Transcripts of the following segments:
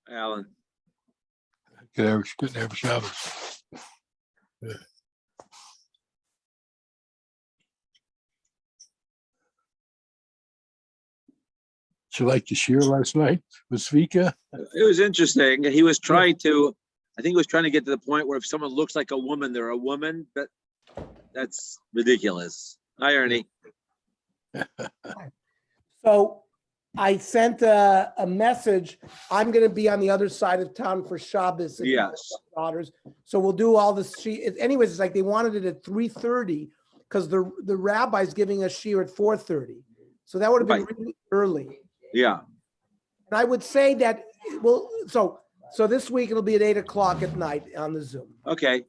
Alan. Good every Shabbos. Yeah. Did you like the shear last night with Svika? It was interesting. He was trying to, I think he was trying to get to the point where if someone looks like a woman, they're a woman, but that's ridiculous. Irony. So I sent a message. I'm going to be on the other side of town for Shabbos. Yes. Daughters. So we'll do all this. Anyways, it's like they wanted it at 3:30 because the rabbi's giving us shiur at 4:30. So that would have been really early. Yeah. And I would say that, well, so this week it'll be at 8 o'clock at night on the Zoom. Okay.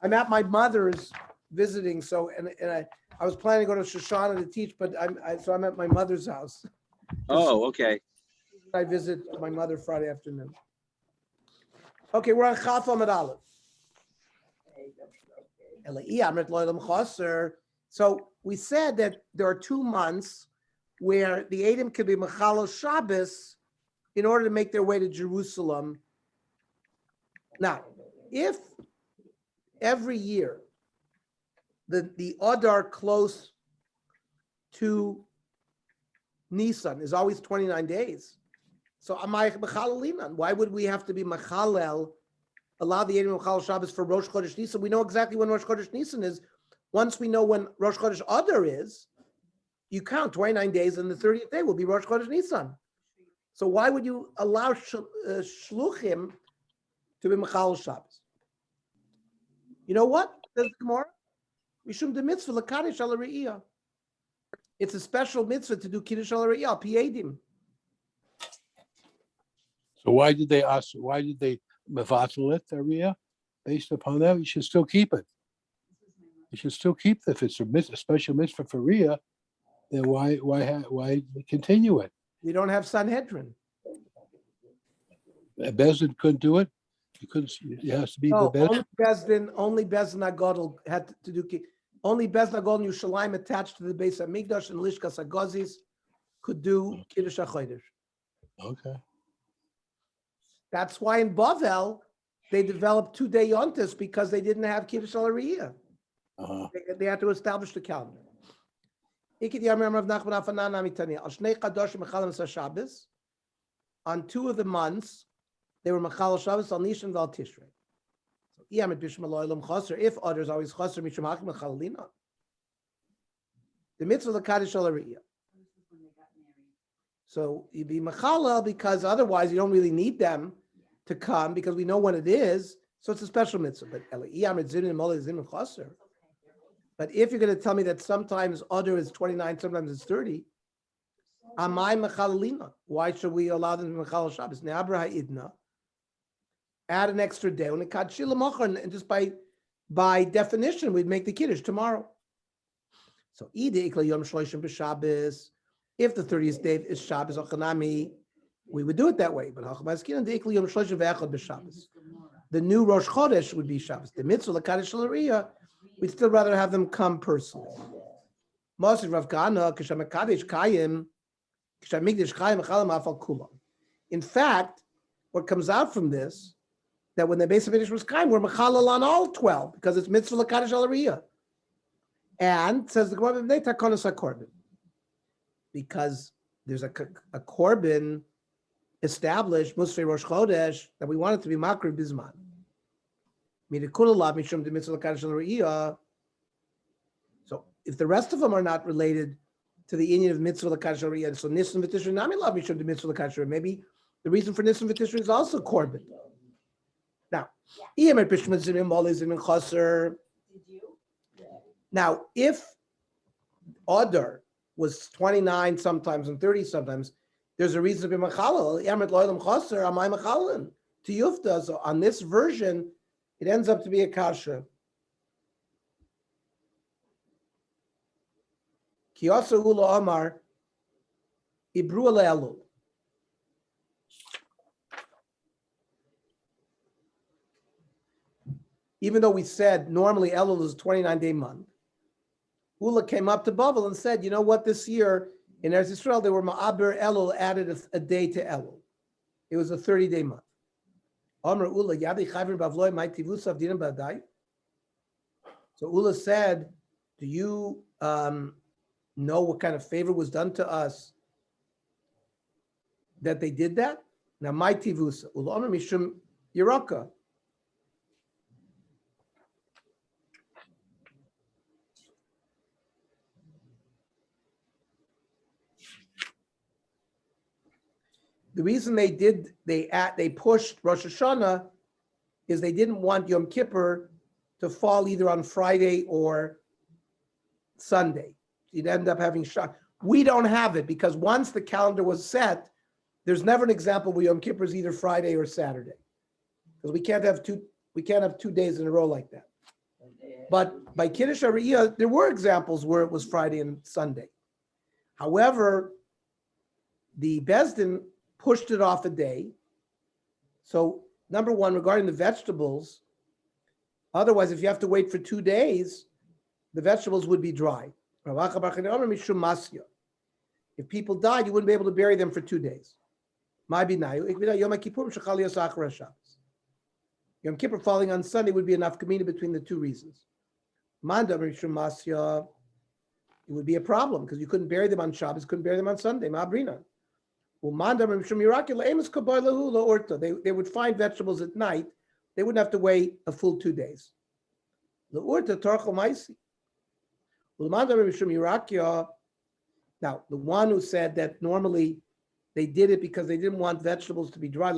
I'm at my mother's visiting. So, and I was planning to go to Shoshana to teach, but I'm at my mother's house. Oh, okay. I visit my mother Friday afternoon. Okay, we're on Chaf Amud Aleph. So we said that there are 2 months where the Edom could be Mechalo Shabbos in order to make their way to Jerusalem. Now, if every year the Adar close to Nisan is always 29 days, so why would we have to be Machalel, allow the Edom Mechalo Shabbos for Rosh Chodesh Nisan? We know exactly when Rosh Chodesh Nisan is. Once we know when Rosh Chodesh Adar is, you count 29 days, and the 30th day will be Rosh Chodesh Nisan. So why would you allow Shluchim to be Mechal Shabbos? You know what? Says the Gemara, Mishum de mitzvah l'kadosh al re'iyah. It's a special mitzvah to do kiddush al re'iyah al pi edim. So why did they mevatel it, Ariya? Based upon that, you should still keep it. You should still keep it. If it's a special mitzvah for Riyah, then why continue it? We don't have Sanhedrin. Bezdin couldn't do it. You couldn't. It has to be the Bezdin. Only Bezdin Agadol had to do. Only Bezdin Agadol and Yerushalayim attached to the base of Migdash and Lishkas Agazis could do Kiddush HaChodesh. Okay. That's why in Bavel they developed 2-day yontis because they didn't have Kiddush HaRiyah. They had to establish the calendar. On 2 of the months, they were Machal Shabbos al Nishan val Tishrei. If others always chaser mishum hakim mechalina, the mitzvah l'kadosh al hariyah. So you be machalal because otherwise you don't really need them to come because we know when it is. So it's a special mitzvah. But if you're going to tell me that sometimes other is 29, sometimes it's 30, why should we allow them to Mechal Shabbos? Add an extra day. And just by definition, we'd make the Kiddush tomorrow. So if the 30th day is Shabbos, we would do it that way. But the new Rosh Chodesh would be Shabbos. The mitzvah l'kadosh l'riyah, we'd still rather have them come personally. Moshe Rav Kana, K'shamakadesh Kayim, In fact, what comes out from this, that when the Beis HaMikdash was kaim, we're mechalal on all 12 because it's mitzvah l'kadosh al riyah. And says the Gemara b'nei takonos hakorban, because there's a korban established musfei rosh chodesh that we want it to be makriv bizman. Midikul mishum de mitzvah l'kadosh al riyah. So if the rest of them are not related to the union of mitzvah l'kadosh al riyah, so nisim v'tishrin nami lav mishum de mitzvah l'kadosh al riyah. Maybe the reason for nisim v'tishrin is also korban. Now, if Adar was 29 sometimes and 30 sometimes, there's a reason to be machalal. To Yufta, so on this version, it ends up to be a kasha. Kiyasa ula Amar Ibru Elul. Even though we said normally Elul is a 29-day month, Ula came up to Bavel and said, you know what, this year in Eretz Yisrael, there were Ma'aber Elul added a day to Elul. It was a 30-day month. Amr Ula, Yadi Chavir Bavloi, my Tivusav Dinam Badai. So Ula said, do you know what kind of favor was done to us that they did that? Now, my Tivusa, Ula Amr Mishum Yeraka. The reason they pushed Rosh Hashanah is they didn't want Yom Kippur to fall either on Friday or Sunday. You'd end up having Shana. We don't have it because once the calendar was set, there's never an example where Yom Kippur is either Friday or Saturday, because we can't have 2 days in a row like that. But by Kiddush HaRiyah, there were examples where it was Friday and Sunday. However, the Beis Din pushed it off a day. So number one, regarding the vegetables, otherwise, if you have to wait for 2 days, the vegetables would be dry. If people died, you wouldn't be able to bury them for 2 days. Yom Kippur falling on Sunday would be enough kamina between the two reasons. It would be a problem because you couldn't bury them on Shabbos, couldn't bury them on Sunday. They would find vegetables at night. They wouldn't have to wait a full 2 days. Now, the one who said that normally they did it because they didn't want vegetables to be dry,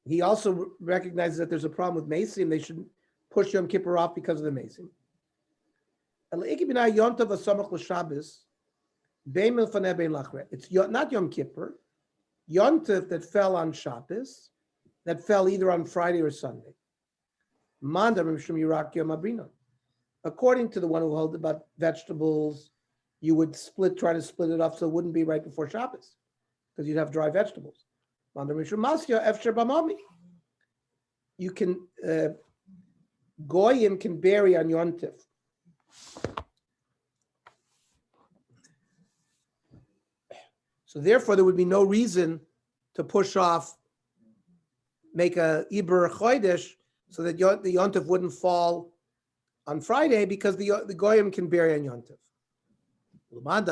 he also recognizes that there's a problem with Mesim. They should push Yom Kippur off because of the Mesim. It's not Yom Kippur, Yontif that fell on Shabbos, that fell either on Friday or Sunday. According to the one who held about vegetables, you would try to split it up so it wouldn't be right before Shabbos, because you'd have dry vegetables. You can, Goyim can bury on Yontif. So therefore, there would be no reason to push off, make a Iber Chodesh, so that the Yontif wouldn't fall on Friday, because the Goyim can bury on Yontif. The Man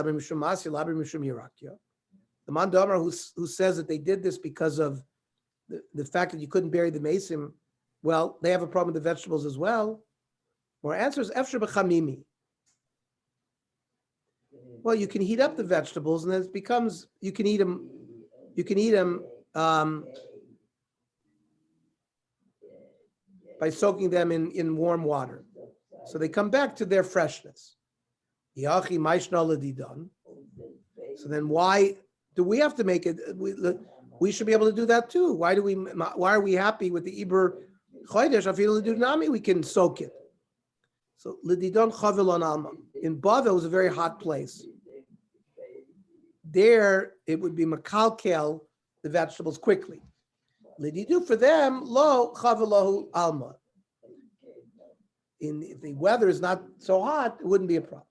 Damar who says that they did this because of the fact that you couldn't bury the Mesim, well, they have a problem with the vegetables as well. Our answer is Efshar B'chamimi. Well, you can heat up the vegetables, and it becomes you can eat them by soaking them in warm water, so they come back to their freshness. So then, why do we have to make it? We should be able to do that too. Why are we happy with the Iber Chodesh? We can soak it. So Lididon Chavilon Alma. In Bavel was a very hot place. There it would be makalkel the vegetables quickly. Lididu for them lo Chavilahu Alma. If the weather is not so hot, it wouldn't be a problem.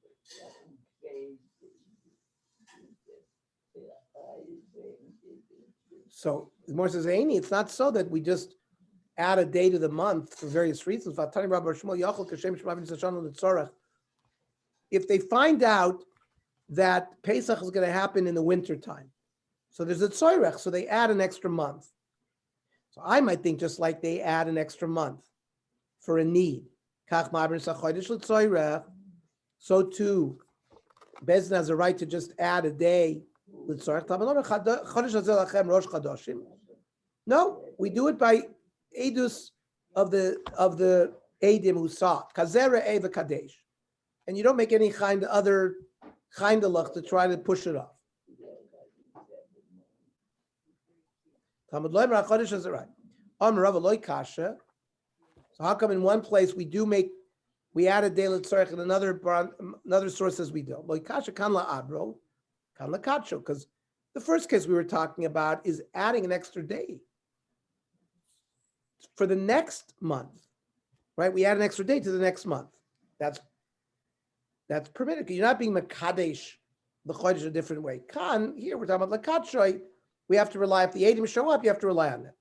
So the more says, Aini, it's not so that we just add a day to the month for various reasons. If they find out that Pesach is going to happen in the winter time, so there's a tzoyrech, so they add an extra month. So I might think just like they add an extra month for a need. So too, Bezdin has a right to just add a day. No, we do it by edus of the edim who saw kazera eva kadesh, and you don't make any kind of other chindalach to try to push it off. Talmud loy mar chodesh is right. Rav loy kasha. So how come in one place we add a day l'tzorech, and another source says we don't? Loy kasha kan la'abro, kan la'kacho, because the first case we were talking about is adding an extra day for the next month, right? We add an extra day to the next month. That's permitted. You're not being makadesh the chodesh a different way. Kan, here we're talking about lakatshoy. We have to rely, if the edim show up, you have to rely on them.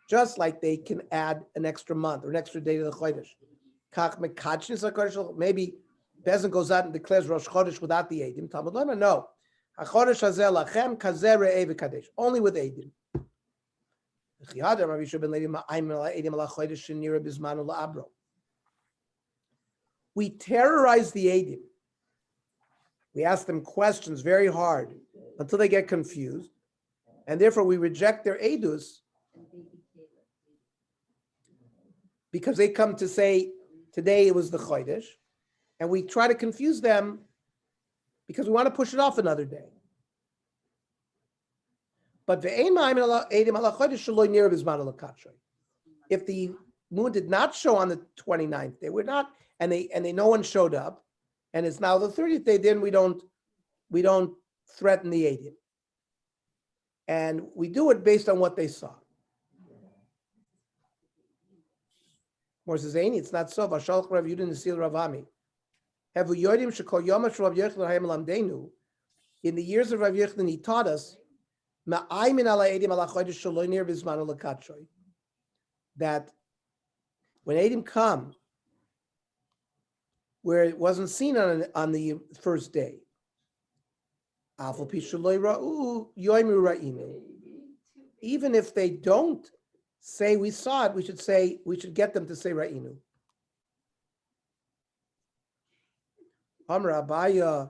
Just like they can add an extra month or an extra day to the chodesh. Maybe Bezin goes out and declares Rosh Chodesh without the edim. Talmud Lema, no. Only with edim. We terrorize the edim. We ask them questions very hard until they get confused, and therefore we reject their edus because they come to say today it was the chodesh, and we try to confuse them because we want to push it off another day. But if the moon did not show on the 29th day, we're not, and they no one showed up, and it's now the 30th day, then we don't threaten the edim. And we do it based on what they saw. More says, it's not so. Vashalch Rav Yudin Nesil Ravami. Have we yodim shekol yomash Rav Yochanan hayam lamdeinu? In the years of Rav Yochanan, he taught us that when edim come, where it wasn't seen on the first day, even if they don't say we saw it, we should get them to say ra'inu. Amar Abaya.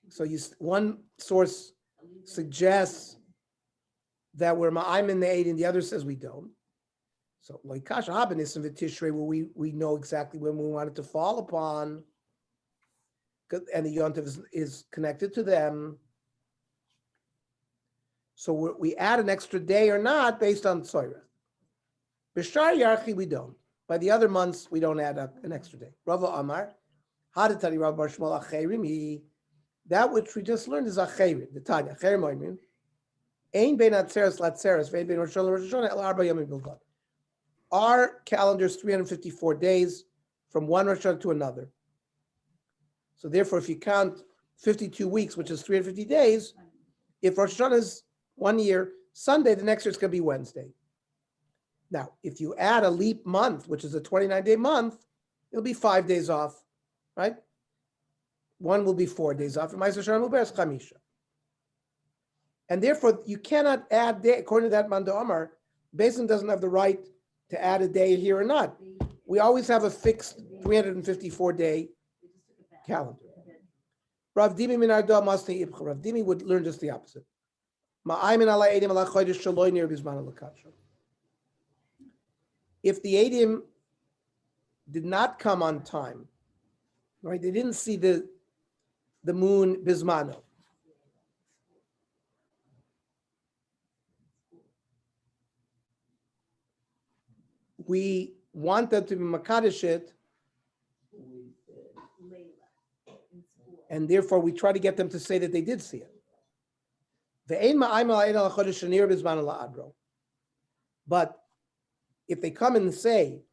So one source suggests that we're ma'ayim the edim, the other says we don't. So loikash habenis in Tishrei, where we know exactly when we want it to fall upon, and the yontiv is connected to them. So we add an extra day or not based on tzoyrah. B'shar yarchi we don't. By the other months we don't add an extra day. Rava Amar, Hadatani Rav Bar Shmuel Acherim. That which we just learned is Acherim. The Tanya Acherim Oimim. Ein bein atzeres latzeres vein bein Rosh Hashanah el arba yomim bilvad. Our calendar is 354 days from one Rosh Hashanah to another. So therefore, if you count 52 weeks, which is 350 days, if Rosh Hashanah is 1 year, Sunday, the next year is going to be Wednesday. Now, if you add a leap month, which is a 29-day month, it'll be 5 days off, right? One will be 4 days off. And therefore, you cannot add day, according to that Manda Omar, Beis doesn't have the right to add a day here or not. We always have a fixed 354-day calendar. Rav Dimi Rav Dimi would learn just the opposite. If the edim did not come on time, right? They didn't see the moon bismano. We want them to be makadeshit, and therefore we try to get them to say that they did see it. But if they come and say,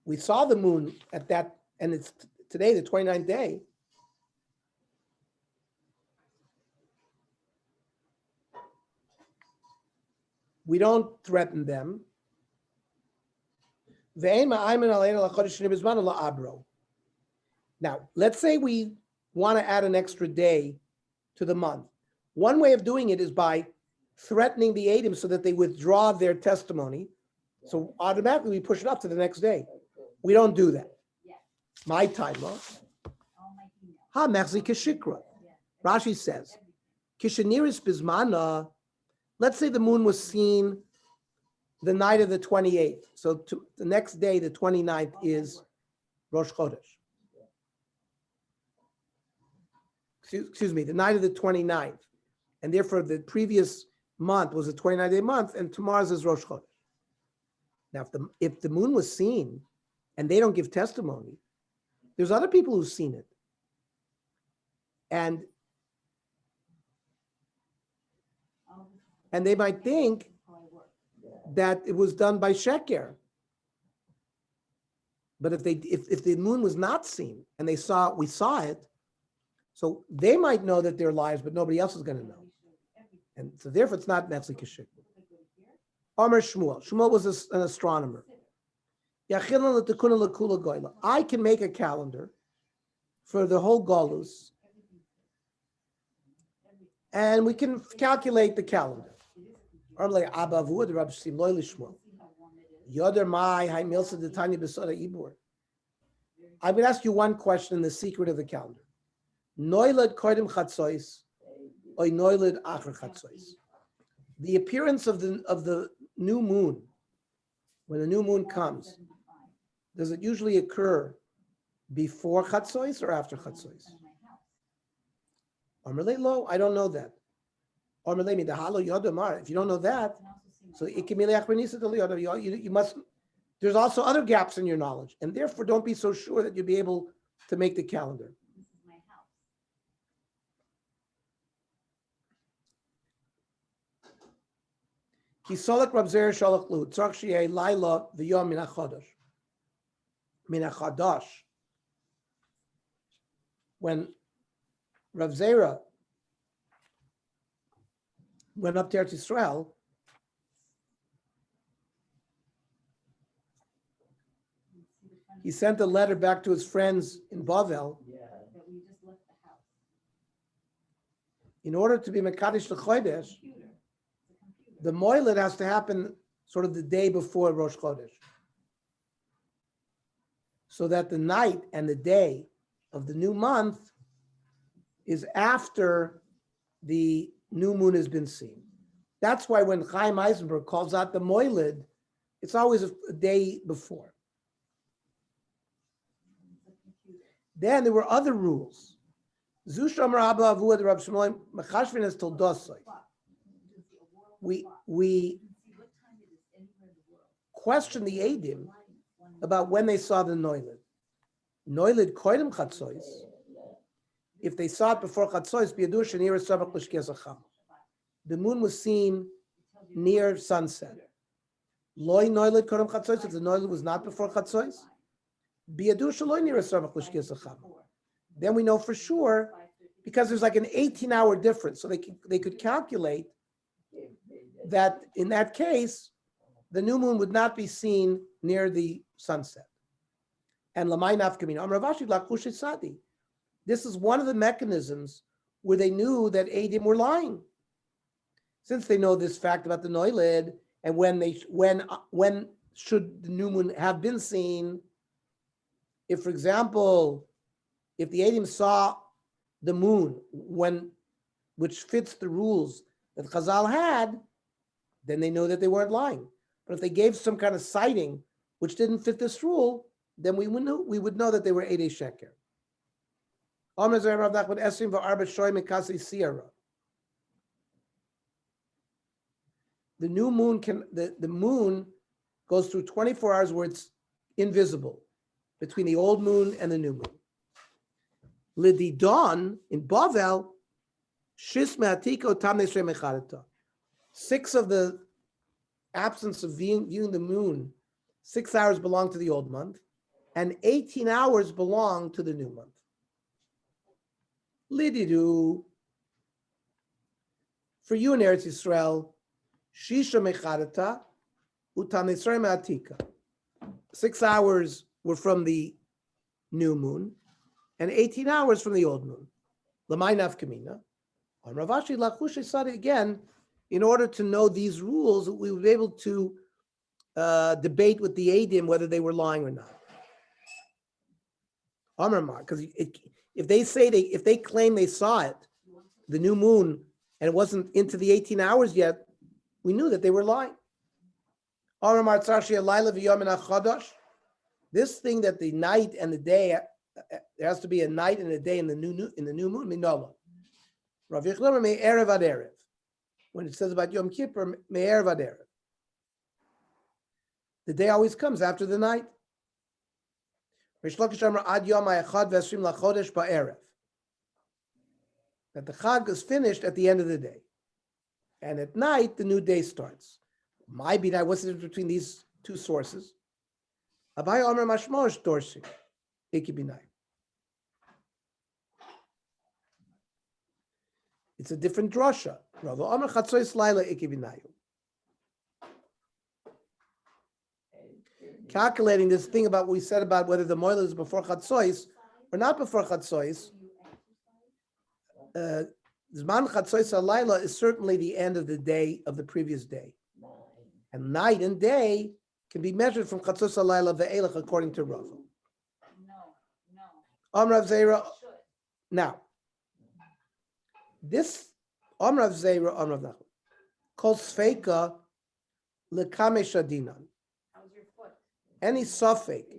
we saw the moon at that, and it's today, the 29th day, We don't threaten them. Now, let's say we want to add an extra day to the month. One way of doing it is by threatening the Eidim so that they withdraw their testimony. So automatically we push it up to the next day. We don't do that. My time, Ha mechzi keshikra. Rashi says, Kishaniris bismana. Let's say the moon was seen the night of the 28th. So the next day, the 29th, is Rosh Chodesh. Excuse me, the night of the 29th. And therefore, the previous month was a 29-day month, and tomorrow's is Rosh Chodesh. Now, if the moon was seen and they don't give testimony, there's other people who've seen it. And they might think that it was done by Sheker. But if the moon was not seen and we saw it, so they might know that they're liars, but nobody else is going to know. And so therefore it's not Metzli Kashik. Omer Shmuel. Shmuel was an astronomer. I can make a calendar for the whole Golus, and we can calculate the calendar. I'm going to ask you one question in the secret of the calendar. The appearance of the new moon, when the new moon comes, does it usually occur before Chatzois or after Chatzois? I don't know that. If you don't know that, so you must. There's also other gaps in your knowledge, and therefore don't be so sure that you'll be able to make the calendar. Kisolek Rabzer Shalach Lu Tzarch Sheyeh Laila V'Yom Min HaChadash. When Rav Zera went up to Eretz Yisrael, he sent a letter back to his friends in Bavel. In order to be Mekadosh L'Chodesh, the moiled has to happen sort of the day before Rosh Chodesh, so that the night and the day of the new month is after the new moon has been seen. That's why when Chaim Eisenberg calls out the moiled, it's always a day before. Then there were other rules. Zushamar Abba Avuad Rab Shmuel Mechashvin is told Dosai. We question the Eidim about when they saw the Noilid. Noilid koidem Chatzois. If they saw it before Chatzois, Biyadur Shenir Sabach L'Shkezacham. The moon was seen near sunset. Loi Noilid koidem Chatzois. If the Noilid was not before Chatzois, Biyadur Shaloi Nir Sabach L'Shkezacham. Then we know for sure because there's like an 18-hour difference, so they could calculate that in that case, the new moon would not be seen near the sunset. And Lamai Nafkamin, Amravashi Lakush Sadi. This is one of the mechanisms where they knew that Eidim were lying. Since they know this fact about the Noilid and when should the new moon have been seen, if, for example, if the Eidim saw the moon which fits the rules that Chazal had, then they know that they weren't lying. But if they gave some kind of citing which didn't fit this rule, then we would know that they were Eidei Sheker. The new moon the moon goes through 24 hours where it's invisible between the old moon and the new moon. Lididon in Bavel, Shis Me'atiko Tamne Shrei Mecharata. 6 of the absence of viewing the moon, 6 hours belong to the old month, and 18 hours belong to the new month. Lididu, for you in Eretz Yisrael, Shisha mecharata utanisrei ma'atika. 6 hours were from the new moon, and 18 hours from the old moon. Lamai nafkamina. On Rav Ashi Lachush Sadi again, in order to know these rules, we would be able to debate with the Eidim whether they were lying or not. Because if they claim they saw it, the new moon, and it wasn't into the 18 hours yet, we knew that they were lying. This thing that the night and the day, there has to be a night and a day in the new moon. Minola. Rav Yechlam me'erev ad erev. When it says about Yom Kippur, me'erev ad erev. The day always comes after the night. Rish Lakish Amar ad Yom ha'echad v'esrim lachodesh ba'erev. That the Chag is finished at the end of the day. And at night, the new day starts. My binai, what's the difference between these two sources? Abai Omer Mashmosh Dorshi. Iki binai. It's a different drasha. Rav Omer Chatzois Laila Iki binayu. Calculating this thing about what we said about whether the moil is before Chatzois or not before Chatzois. Zman Chatzois Laila is certainly the end of the day of the previous day. And night and day can be measured from Chatzois Laila ve'elach according to Rav. Rav Zera. Now, this Rav Zera, Rav Nachman, called Sfeika lekame shadinan. Any suffix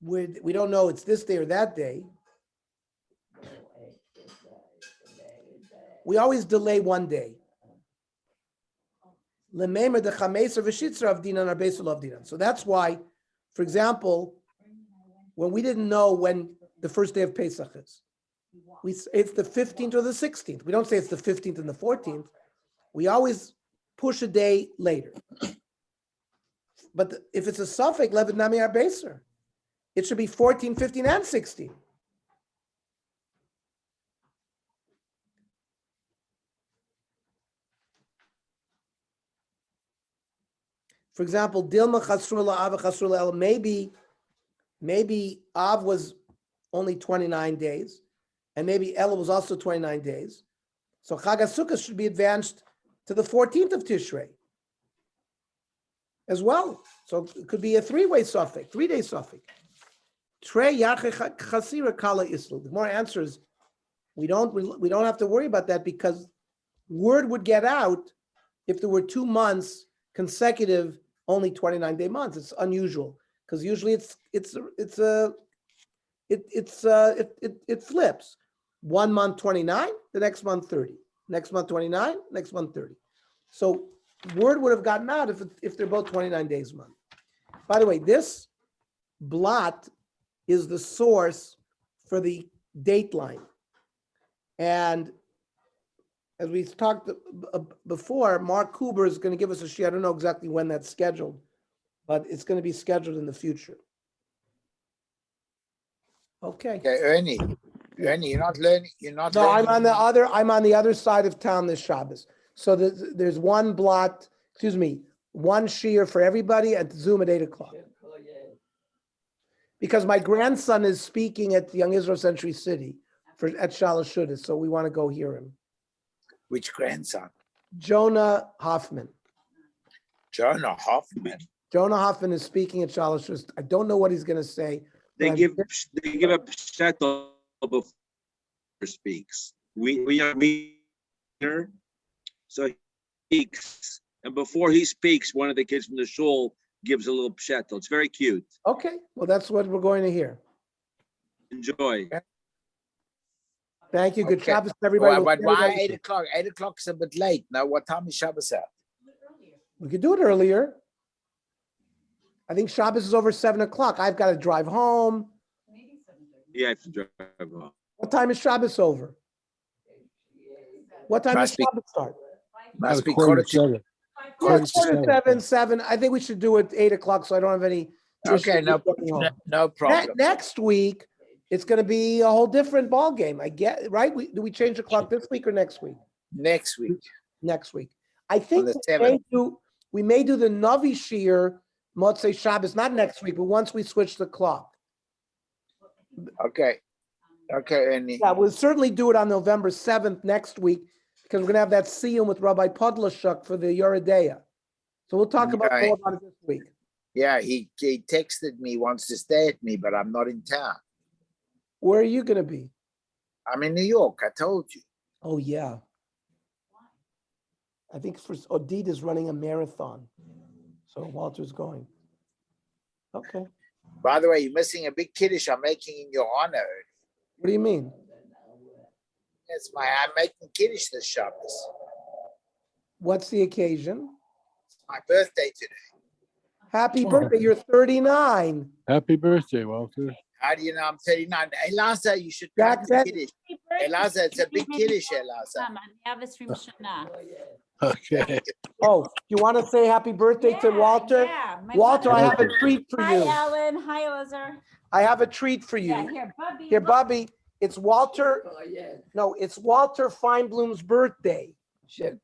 where we don't know it's this day or that day, we always delay one day. So that's why, for example, when we didn't know when the first day of Pesach is, it's the 15th or the 16th. We don't say it's the 15th and the 14th. We always push a day later. But if it's a suffix, Levet Nami Arbeser, it should be 14, 15, and 16. For example, Dilma Chasrula Av Chasrula El, maybe Av was only 29 days, and maybe El was also 29 days. So Chag HaSukkah should be advanced to the 14th of Tishrei as well. So it could be a three-day suffix. Trey Yachech Chasira Kala Islu. The more answers, we don't have to worry about that because word would get out if there were 2 months consecutive, only 29-day months. It's unusual because usually it flips. 1 month 29, the next month 30. Next month 29, next month 30. So word would have gotten out if they're both 29 days a month. By the way, this blot is the source for the date line. And as we talked before, Mark Huber is going to give us a sheet. I don't know exactly when that's scheduled, but it's going to be scheduled in the future. Okay. Okay, Ernie, you're not learning. No, I'm on the other side of town this Shabbos. So there's one blot, one shiur for everybody at Zoom at 8:00. Because my grandson is speaking at Young Israel Century City at Shalosh Shudas, so we want to go hear him. Which grandson? Jonah Hoffman. Jonah Hoffman. Jonah Hoffman is speaking at Shalosh Shudas. I don't know what he's going to say. They give a shtetl before he speaks. We are meter, so he speaks, and before he speaks, one of the kids from the shul gives a little shtetl. It's very cute. Okay, well that's what we're going to hear. Enjoy. Thank you. Good Okay. Shabbos, everybody. Why 8:00? 8:00 is a bit late. Now, what time is Shabbos at? We could do it earlier. I think Shabbos is over 7:00. I've got to drive home. Yeah, I have to drive home. What time is Shabbos over? What time does Must be- Shabbos start? Must be Quarter to quarter to. 7. Quarter Quarter to to 7. I think we should do it 8:00, so I don't have any. Okay, issues with getting home. no problem. Next week, it's going to be a whole different ball game. I get right. Do we change the clock this week or next week? Next week. Next week. I think the we may do the Navi Shir Motzei Shabbos, not next week, but once we switch the clock. Okay. Okay, and Yeah, we'll certainly do it on November 7th next week because we're gonna have that siyum with Rabbi Podlashuk for the Yoredeya. So we'll talk more about it this week. yeah, he texted me, wants to stay at me, but I'm not in town. Where are you gonna be? I'm in New York, I told you. Oh, yeah. I think Odid is running a marathon. So Walter's going. Okay. By the way, you're missing a big kiddush I'm making in your honor. What do you mean? I'm making kiddush this Shabbos. What's the occasion? It's my birthday today. Happy birthday. You're 39. Happy birthday, Walter. How do you know I'm 39? Elaza, you should Jack come to said- kiddush. Elaza, it's a big kiddush, Elaza. Okay. Oh, you want to say happy birthday to Walter? Walter, I have a treat for Hi, you. Ellen. Hi, Elazar. I have a treat for you. Yeah, here, Bubby. Here, Bubby, it's Walter. No, it's Walter Feinblum's birthday. Here,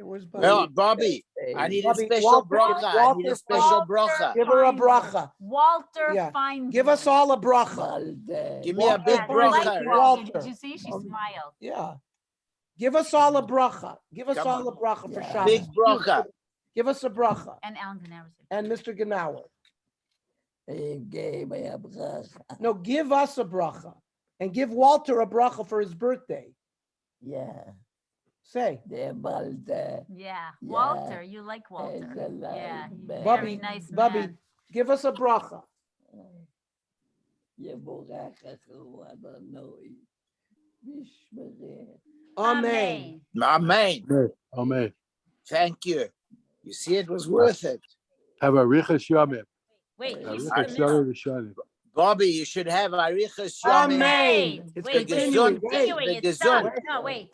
where's Bubby? Well, Bobby, I need a Bobby, special Walter, bracha. I need a Walter, special Walter. bracha. Give her a bracha. Walter Yeah. Feinblum. Give us all a bracha. Give me a big Yeah, I like bracha. that. Walter. Did you see? She smiled. Yeah. Give us all a bracha. Give us Come all on. a bracha for Shabbos. Big bracha. Give us a bracha. And Alan Ganaris. And Mr. Genauer. No, give us a bracha. And give Walter a bracha for his birthday. Yeah, Say. Yeah, Walter. You like Walter. Yeah, very Bubby, nice Bubby, man. give us a bracha. Amen. Amen. Amen. Thank you. You see, it was worth it. Have a Riches Yomim. Wait, A he's in Riches the middle. Yomim Rishonim. Bobby, you should have Arichas Yomim. Amen. It's Wait, continuing. it's continuing. The It's done. gesund. No, wait.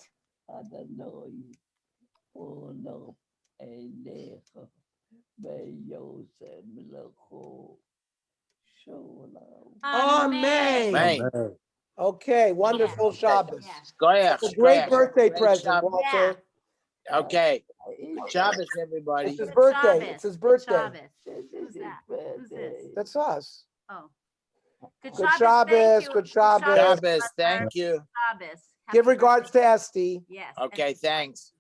Amen. Amen. Amen. Okay, wonderful Shabbos. Yes. Goyach, It's a great goyach. birthday Great present, Shabbos. Walter. Okay. Shabbos, everybody. It's his Good birthday. Shabbos. It's his Good birthday. Shabbos. Who's that? Who's this? That's us. Oh. Good Good Shabbos. Shabbos, Thank you. good Shabbos. Shabbos, thank you. Shabbos. Happy Give regards birthday. to Esty. Yes. Okay, thanks.